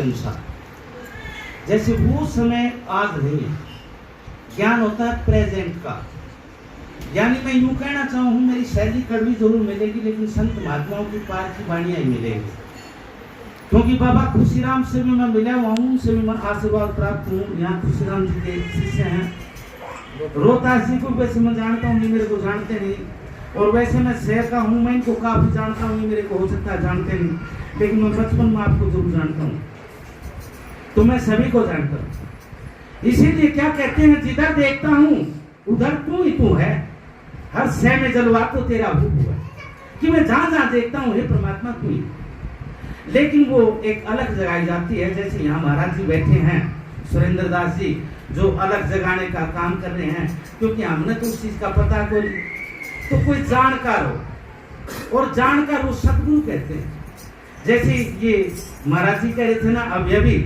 अनुसार। जैसे वो समय आज नहीं है, ज्ञान होता है प्रेजेंट का। यानी मैं यूं कहना चाहूँ, मेरी शैली कड़वी जरूर मिलेगी, लेकिन संत महात्माओं की पार की वाणियां ही मिलेगी। क्योंकि बाबा खुशीराम से भी मैं मिला हुआ हूँ, उनसे भी मैं आशीर्वाद प्राप्त हूँ। यहाँ खुशीराम जी के शिष्य हैं। रोहतास जी को वैसे मैं जानता हूँ, ये मेरे को जानते नहीं, और वैसे मैं शहर का हूँ, मैं इनको काफी जानता हूँ, ये मेरे को हो सकता है जानते नहीं, लेकिन मैं बचपन में आपको जरूर जानता हूँ, तो मैं सभी को जानता हूँ। इसीलिए क्या कहते हैं, जिधर देखता हूँ उधर तू ही तू है, हर शय में जलवा तो तेरा रूप हुआ, कि मैं जहां जहां देखता हूँ हे परमात्मा तू ही। लेकिन वो एक अलग जगाई जाती है। जैसे यहाँ महाराज जी बैठे हैं, सुरेंद्र दास जी, जो अलग जगाने का काम कर रहे हैं, क्योंकि हमने तो उस चीज का पता कोई, तो कोई जानकार हो, और जानकार वो सदगुरु कहते हैं। जैसे ये महाराज जी कह रहे थे ना अभी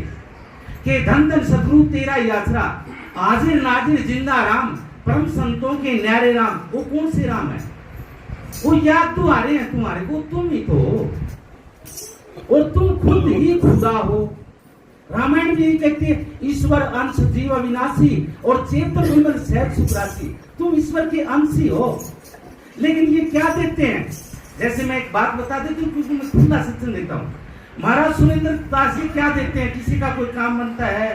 कि धन धन सदगुरु तेरा ही आसरा, हाजिर नाजिर जिंदा राम, परम संतों के न्यारे राम। वो कौन से राम है? वो याद तुम्हारे हैं, तुम्हारे को तुम ही तो हो, और तुम खुद ही खुदा हो। रामायण भी कहती है ईश्वर अंश जीव अविनाशी, और चेतन विमल सहज सुखराशि। तुम ईश्वर के अंश ही हो। लेकिन ये क्या देते हैं? जैसे मैं एक बात बता देती हूँ, क्योंकि मैं खुला सत्संग देता हूँ। महाराज सुरेंद्र दास जी क्या देते हैं? किसी का कोई काम बनता है,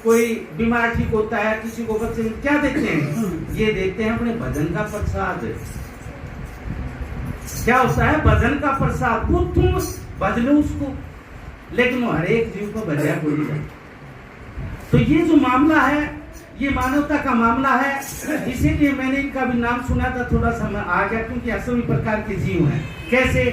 कोई बीमार ठीक होता है, किसी को बच्चे क्या देते हैं? ये देते हैं अपने भजन का प्रसाद। क्या होता है? भजन का प्रसाद। वो तुम भज लो उसको, लेकिन वो हर एक जीव को भजया कोई नहीं। तो ये जो मामला है, ये मानवता का मामला है। इसीलिए मैंने इनका भी नाम सुना था, थोड़ा सा मैं आ गया, क्योंकि असली प्रकार के जीव हैं। कैसे?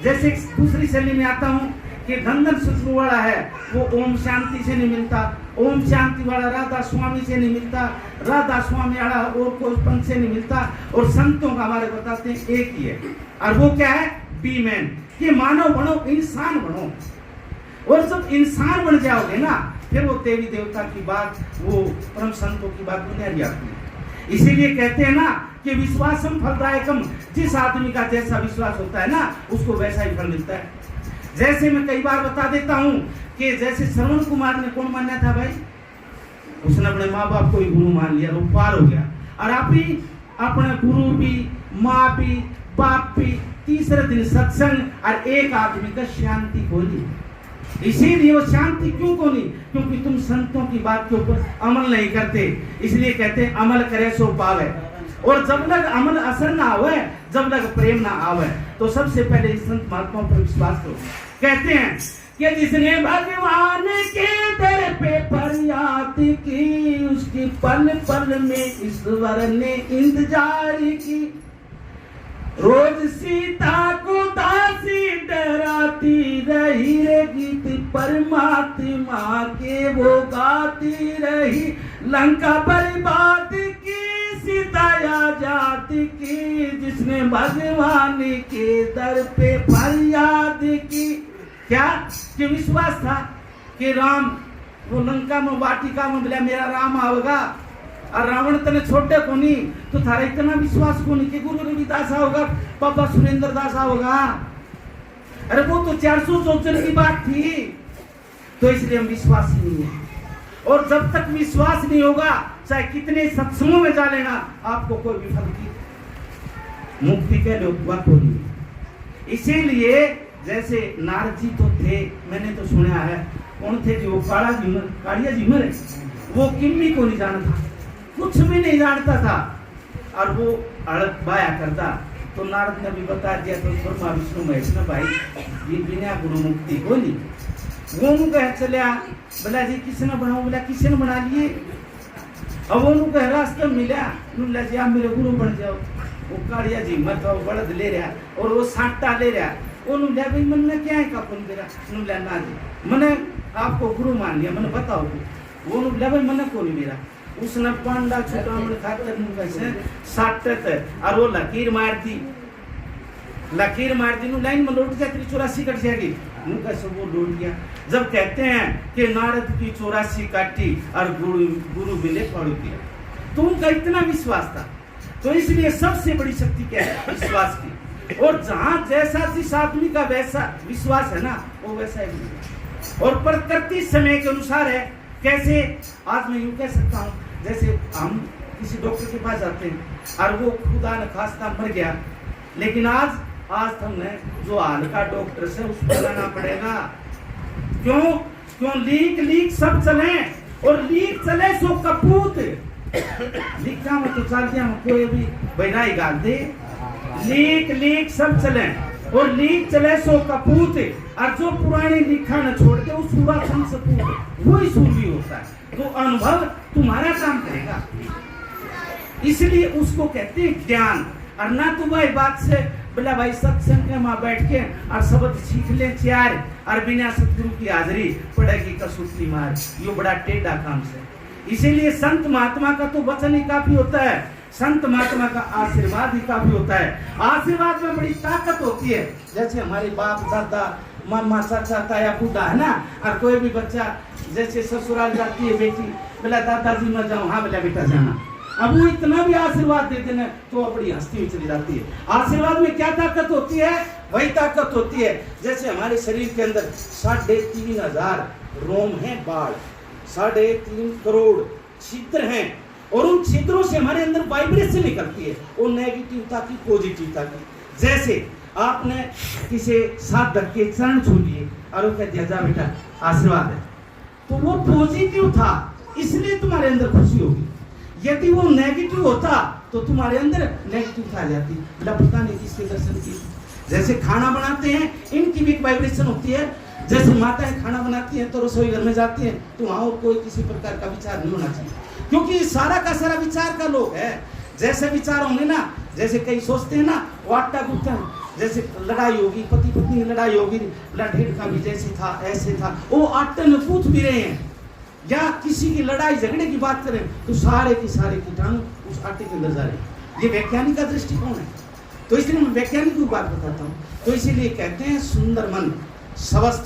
जैसे दूसरी शैली में आता हूँ कि धन धन सदगुरु वाला है, वो ओम शांति से नहीं मिलता, ओम शांति वाला राधा स्वामी से नहीं मिलता, राधा स्वामी वाला और कोई पंथ से नहीं मिलता, और संतों का हमारे बताते हैं एक ही है, और वो क्या है? बी मैन, कि मानव बनो, इंसान बनो। और जब इंसान बन जाओगे ना, फिर वो देवी देवता की बात, वो परम संतों की बात बुनियादी आती है। इसीलिए कहते हैं ना कि विश्वासम फलदायकम, जिस आदमी का जैसा विश्वास होता है ना, उसको वैसा ही फल मिलता है। जैसे मैं कई बार बता देता हूँ कि जैसे श्रवण कुमार ने कौन माना था भाई? उसने अपने माँ बाप को ही गुरु मान लिया, वो पार हो गया। और आप भी अपने गुरु भी, माँ भी, बाप भी, तीसरे दिन सत्संग, और एक आदमी का शांति खोली। इसीलिए वो शांति क्यों खोली? क्योंकि तुम संतों की बात के ऊपर अमल नहीं करते। इसलिए कहते हैं अमल करे सो पावे। और जब तक अमल असर ना आवे, जब तक प्रेम ना आवे, तो सबसे पहले संत महात्माओं पर विश्वास करो। कहते हैं कि जिसने भगवान के दर पे फरियाद की, उसकी पल पल में ईश्वर ने इंतजार की। रोज सीता को दासी डराती रही रे, गीत परमात्मा के वो गाती रही। लंका बर्बाद की, सीता आजाद की, जिसने भगवान के दर पे फरियाद की। क्या? कि विश्वास था कि राम वो लंका में वाटिका में बोला मेरा राम आएगा, और रावण तने छोटे को नहीं, तो थारा इतना विश्वास को नहीं कि गुरु रविदास होगा, बाबा सुरेंद्र दास होगा। अरे वो तो 400 सोचने की बात थी। तो इसलिए हम विश्वास ही नहीं है। और जब तक विश्वास नहीं होगा, चाहे कितने सत्संगों में जा लेना, आपको कोई भी फल की मुक्ति के लिए बात हो नहीं। इसीलिए जैसे नारद जी तो थे, मैंने तो सुना है, कौन थे जो कालिया झिमर है, वो किम्मी को नहीं जानता, कुछ भी नहीं जानता था, और वो अड़क बाया करता। तो नारद ने भी बता दिया, तो ब्रह्मा विष्णु महेश ने भाई ये बिना गुरु मुक्ति को नहीं। वो कह चलिया, बोला जी किसने बनाओ? बोला किसने बना लिए? अब वो कह रास्ते मिला, बोला जी आप मेरे गुरु बन जाओ। वो कालिया जी मत बड़द ले रहा, और वो साटा ले रहा। उन्होंने भाई मन में क्या है का फोन करा? उन्होंने ना जी मैंने आपको गुरु मान लिया, मैंने बताओ। वो बोला भाई मैंने को नहीं मेरा। उसने पांडा छोटा मन खाकर कैसे साटते थे, और वो लकीर मार दी, लकीर मार दी, लाइन में लौट गया, 84 कट जाएगी, कैसे वो लौट गया। जब कहते हैं कि नारद की 84 काटी और गुरु मिले पड़ दिया, तो उनका इतना विश्वास था। तो इसलिए सबसे बड़ी शक्ति क्या है? विश्वास की। और जहां जैसा जिस आदमी का वैसा विश्वास है ना, वो वैसा ही और प्रकृति समय के अनुसार है। कैसे? आज मैं यूं कह सकता हूँ, जैसे हम किसी डॉक्टर के पास जाते हैं और वो खुदा न खास्ता मर गया, लेकिन आज हमने जो हाल का डॉक्टर से उसको लाना पड़ेगा। क्यों लीक सब चले, और लीक चले सो कपूत लिखा में तो चल गया, कोई भी बहराई गाल दे। लीक सब चले, और लीक चले सो कपूत, और जो पुरानी लिखा न छोड़ के वो सूरा संग सपूत, वही सूरवी होता है। तो अनुभव तुम्हारा काम करेगा, इसलिए उसको कहते हैं ज्ञान। और ना तो भाई बात से बोला भाई सत्संग के वहां बैठ के और शब्द सीख ले चार, और बिना सतगुरु की हाजरी पड़ेगी कसूती मार, ये बड़ा टेढ़ा काम से। इसीलिए संत महात्मा का तो वचन ही काफी होता है, संत महात्मा का आशीर्वाद ही काफी होता है। आशीर्वाद में बड़ी ताकत होती है। जैसे हमारे बाप दादा मामा चाचा ताया बूढ़ा है ना, और कोई भी बच्चा जैसे ससुराल जाती है बेटी, बोला दादाजी मैं जाऊँ, हाँ बोला बेटा जाना। अब वो इतना भी आशीर्वाद देते ना तो बड़ी हंसती हुई चली जाती है। आशीर्वाद में क्या ताकत होती है? वही ताकत होती है जैसे हमारे शरीर के अंदर 3,500 रोम हैं, बाढ़ 3.5 करोड़ छिद्र हैं, और उन छिद्रों से हमारे अंदर वाइब्रेशन निकलती है, वो नेगेटिवता की पॉजिटिवता की। जैसे आपने किसी साधक के चरण छू लिए और वो कह दिया जा बेटा आशीर्वाद है, तो वो पॉजिटिव था, इसलिए तुम्हारे अंदर खुशी होगी। यदि वो नेगेटिव होता तो तुम्हारे अंदर नेगेटिव आ जाती, पता नहीं किसके दर्शन की। जैसे खाना बनाते हैं, इनकी भी एक वाइब्रेशन होती है। जैसे माताएं खाना बनाती हैं तो रसोई घर में जाती हैं, तो वहाँ कोई किसी प्रकार का विचार नहीं होना चाहिए, क्योंकि सारा का सारा विचार का लोग है। जैसे विचार होंगे ना, जैसे कई सोचते हैं ना वो आटा गुत्था, जैसे लड़ाई होगी, पति पत्नी की लड़ाई होगी, ढेर का भी जैसे था ऐसे था, वो आटे में पूछ भी रहे हैं, या किसी की लड़ाई झगड़े की बात करें तो सारे के सारे कीटाणु उस आटे के अंदर जा रहे हैं। ये वैज्ञानिक का दृष्टिकोण है। तो इसलिए मैं वैज्ञानिक की बात बताता हूँ। तो इसीलिए कहते हैं सुंदर मन, स्वस्थ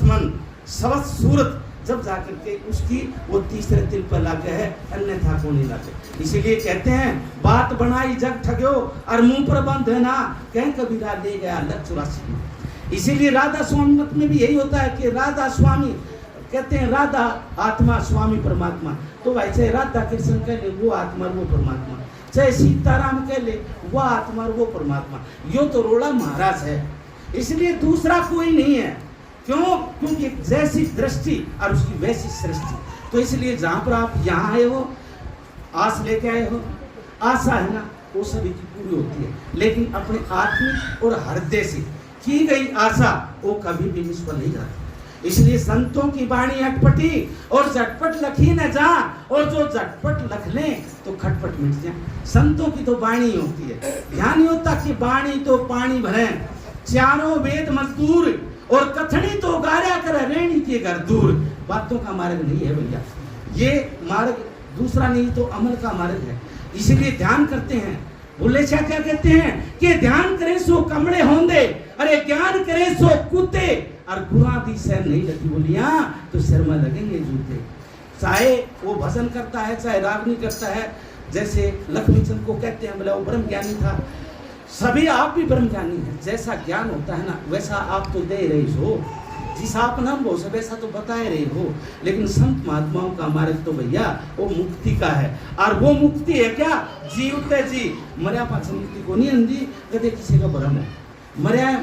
सूरत जब जाकर के उसकी वो तीसरे तिल पर लागे है, अन्यथा को नहीं लागे। इसीलिए कहते हैं बात बनाई जग ठग्यो और मुंह पर बंद है ना, कहीं कबीरा ले गया लग 84। इसीलिए राधा स्वामी मत में भी यही होता है कि राधा स्वामी कहते हैं, राधा आत्मा स्वामी परमात्मा। तो भाई चाहे राधा कृष्ण कह ले वो आत्मा वो परमात्मा, चाहे सीताराम कह ले वो आत्मा वो परमात्मा, यो तो रोड़ा महाराज है, इसलिए दूसरा कोई नहीं है। क्यों? क्योंकि जैसी दृष्टि और उसकी वैसी सृष्टि। तो इसलिए जहां पर आप यहाँ आए हो, आस लेके आए हो, आशा है ना वो सभी की पूरी होती है, लेकिन अपने आत्मिक और हृदय से की गई आशा वो कभी भी निष्फल नहीं जाती। इसलिए संतों की वाणी अटपटी और झटपट लखी न जा, और जो झटपट लख ले तो खटपट मिट जाए। संतों की तो वाणी होती है, ध्यान नहीं होता कि वाणी तो पानी भरे, चारों वेद मजदूर, और कथनी तो गारा कर रेणी के घर दूर। बातों का मार्ग नहीं है भैया, ये मार्ग दूसरा नहीं तो अमल का मार्ग है। इसलिए ध्यान करते हैं। बोले क्या कहते हैं कि ध्यान करें सो कमड़े होंदे, अरे ज्ञान करें सो कुत्ते, और गुना दी सह नहीं लगी बोलिया तो सिर में लगेंगे जूते। चाहे वो भजन करता है चाहे रागनी करता है, जैसे लक्ष्मीचंद को कहते हैं, बोला वो ब्रह्म ज्ञानी था। सभी आप भी ब्रह्म ज्ञानी है, जैसा ज्ञान होता है ना वैसा आप तो दे रहे हो, जिस आप नाम हो सब वैसा तो बताए रहे हो। लेकिन संत महात्माओं का मार्ग तो भैया वो मुक्ति का है, और वो मुक्ति है क्या? जीवते जी मरिया पास मुक्ति को नहीं अंधी कदे किसी का भ्रम है,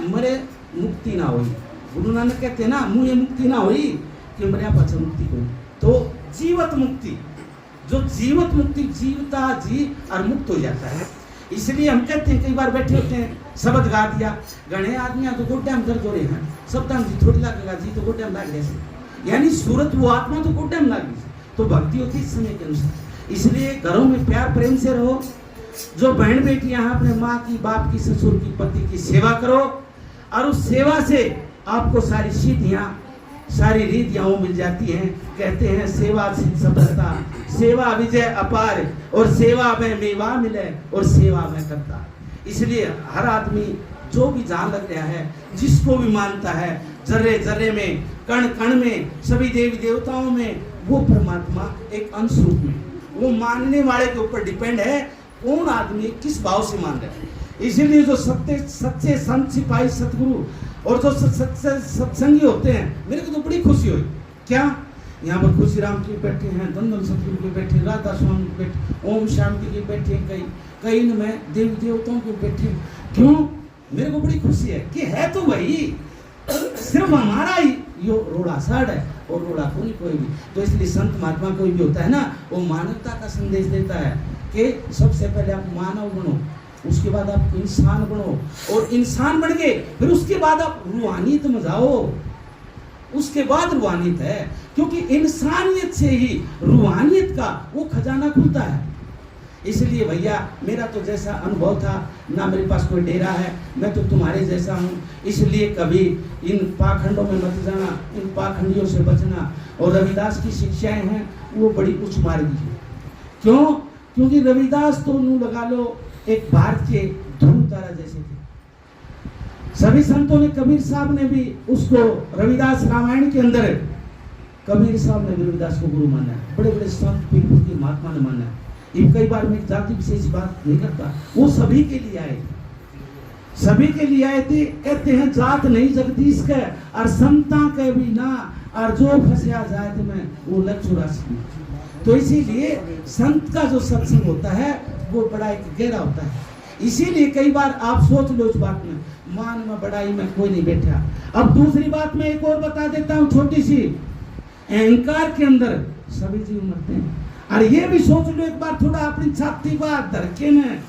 मरे मुक्ति ना हुई। गुरु नानक कहते हैं ना मुझे मुक्ति ना हुई कि मरिया पास मुक्ति को। तो जीवत मुक्ति, जो जीवत मुक्ति जीवता जी और मुक्त हो जाता है। इसलिए हम कहते हैं, कई बार बैठे होते हैं शब्द गा दिया, गणे आदमी तो गोड्याम दर्द हो रहे हैं, शब्द जी थोड़ी लगेगा जी तो गोड्याम लाग जैसे, यानी सूरत वो आत्मा तो गोड्याम लागी। तो भक्ति होती है समय के अनुसार। इसलिए घरों में प्यार प्रेम से रहो। जो बहन बेटी यहाँ अपने माँ की, बाप की, ससुर की, पति की सेवा करो, और उस सेवा से आपको सारी सिद्धियाँ सारी रीतियाँ मिल जाती हैं। कहते हैं सेवा सिद्ध सफलता, सेवा विजय अपार, और सेवा में मेवा मिले और सेवा में करता। इसलिए हर आदमी जो भी जहाँ लग रहा है, जिसको भी मानता है, जर्रे जर्रे में, कण कण में, सभी देवी देवताओं में, वो परमात्मा एक अंश रूप में, वो मानने वाले के ऊपर डिपेंड है कौन आदमी किस भाव से मान रहा है। इसीलिए जो सच्चे संत सिपाही सतगुरु और जो सच्चे सत्संगी होते हैं, मेरे को तो बड़ी खुशी हुई क्या यहाँ पर खुशीराम जी बैठे हैं, दंदन सतगुरु के बैठे, राधा स्वामी के बैठे, ओम शांति के बैठे, कई में देवी देवताओं के बैठे। क्यों? मेरे को बड़ी खुशी है कि है तो वही, सिर्फ हमारा ही यो रोड़ा साड़ है और रोड़ा को नहीं कोई भी। तो इसलिए संत महात्मा कोई भी होता है ना, वो मानवता का संदेश देता है कि सबसे पहले आप मानव बनो, उसके बाद आप इंसान बनो, और इंसान बन गए फिर उसके बाद आप रूहानियत में जाओ, उसके बाद रूहानियत है। क्योंकि इंसानियत से ही रूहानियत का वो खजाना खुलता है। इसलिए भैया मेरा तो जैसा अनुभव था ना, मेरे पास कोई डेरा है, मैं तो तुम्हारे जैसा हूँ। इसलिए कभी इन पाखंडों में मत जाना, इन पाखंडियों से बचना। और रविदास की शिक्षाएं हैं वो बड़ी उच्च मार्गी है। क्यों? क्योंकि रविदास तो नू लगा लो एक भारत के ध्रुव तारा जैसे थे। सभी संतों ने, कबीर साहब ने भी उसको, रविदास रामायण के अंदर कबीर साहब ने भी रविदास को गुरु माना है, बड़े बड़े संत पीर की महात्मा ने माना है। ये कई बार मैं जाति विशेष बात नहीं करता, वो सभी के लिए आए, सभी के लिए आए थे। कहते हैं जात नहीं जगदीश के और संता के भी ना, और जो फंसा जात में वो लग 84। तो इसीलिए संत का जो सत्संग होता है वो बड़ा एक गहरा होता है। इसीलिए कई बार आप सोच लो इस बात में, मान में बड़ाई में कोई नहीं बैठा। अब दूसरी बात मैं एक और बता देता हूँ छोटी सी, अहंकार के अंदर सभी जीव मरते हैं। और ये भी सोच लो एक बार थोड़ा अपनी छाती बात धड़के में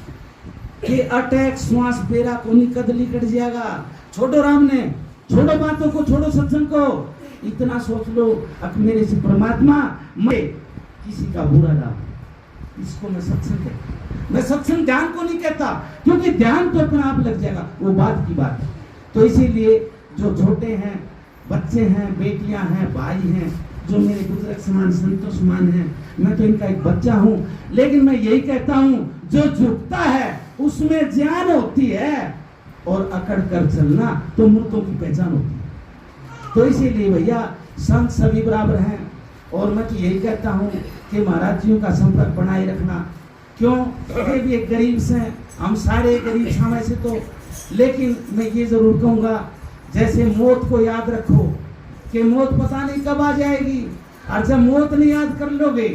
कि अटैक श्वास बेरा को नहीं कदली कट जाएगा। छोड़ो राम ने, छोड़ो बातों को, छोड़ो सत्संग को, इतना सोच लो अब मेरे से परमात्मा, मैं किसी का बुरा ना, इसको मैं सत्संग कहता। मैं सत्संग ध्यान को नहीं कहता, क्योंकि ध्यान तो अपने आप लग जाएगा, वो बात की बात है। तो इसीलिए जो छोटे हैं, बच्चे हैं, बेटियां हैं, भाई हैं, जो मेरे बुजुर्ग समान, संतों समान हैं, मैं तो इनका एक बच्चा हूं। लेकिन मैं यही कहता हूं, जो झुकता है उसमें जान होती है, और अकड़ कर चलना तो मूर्तों की पहचान होती है। तो इसीलिए भैया संत सभी बराबर हैं। और मैं तो यही कहता हूं कि महाराज जियों का संपर्क बनाए रखना। क्यों? ये भी एक गरीब से, हम सारे गरीब समय से तो, लेकिन मैं ये जरूर कहूँगा, जैसे मौत को याद रखो कि मौत पता नहीं कब आ जाएगी, और जब मौत नहीं याद कर लोगे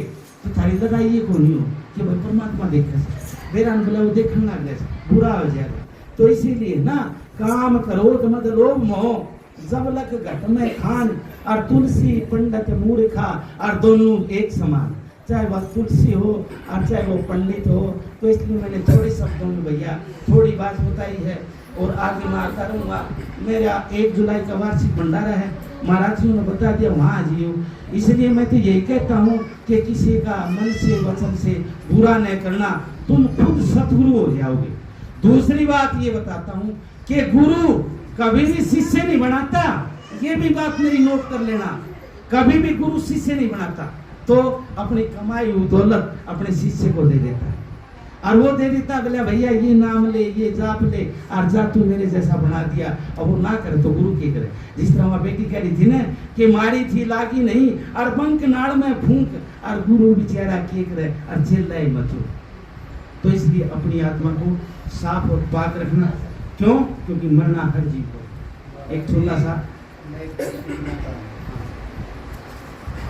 तो थारी लड़ाई ये को नहीं हो कि भाई परमात्मा देखे बेरान बोले वो देखने लग जाए, बुरा हो जाएगा। तो इसीलिए ना, काम क्रोध मद लोभ मोह जब लग घट में खान, और तुलसी पंडित मूर्खा और दोनों एक समान, चाहे वह तुलसी हो और चाहे वो पंडित हो। तो इसलिए मैंने थोड़े शब्दों में भैया थोड़ी बात बताई है, और आगे मैं आता रहूँगा। मेरा 1 जुलाई का वार्षिक भंडारा है, महाराज जी ने बता दिया वहाँ जियो। इसलिए मैं तो यही कहता हूँ कि किसी का मन से वचन से बुरा न करना, तुम खुद सतगुरु हो जाओगे। दूसरी बात ये बताता हूँ कि गुरु कभी भी शिष्य नहीं बनाता, ये भी बात मेरी नोट कर लेना। कभी भी गुरु शिष्य नहीं बनाता, तो अपनी कमाई हुई दौलत अपने शिष्य को दे देता है, और वो दे देता, बोला भैया ये नाम ले, ये जाप ले, और जा तू मेरे जैसा बना दिया। और वो ना करे तो गुरु की करे। जिस तरह वहाँ बेटी कह रही थी ना कि मारी थी लागी नहीं, और बंक नाड़ में फूंक, और गुरु बेचारा के करे और चिल्लाए मत। तो इसलिए अपनी आत्मा को साफ और पाक रखना। क्यों? क्योंकि मरना हर जीव को। एक छोटा सा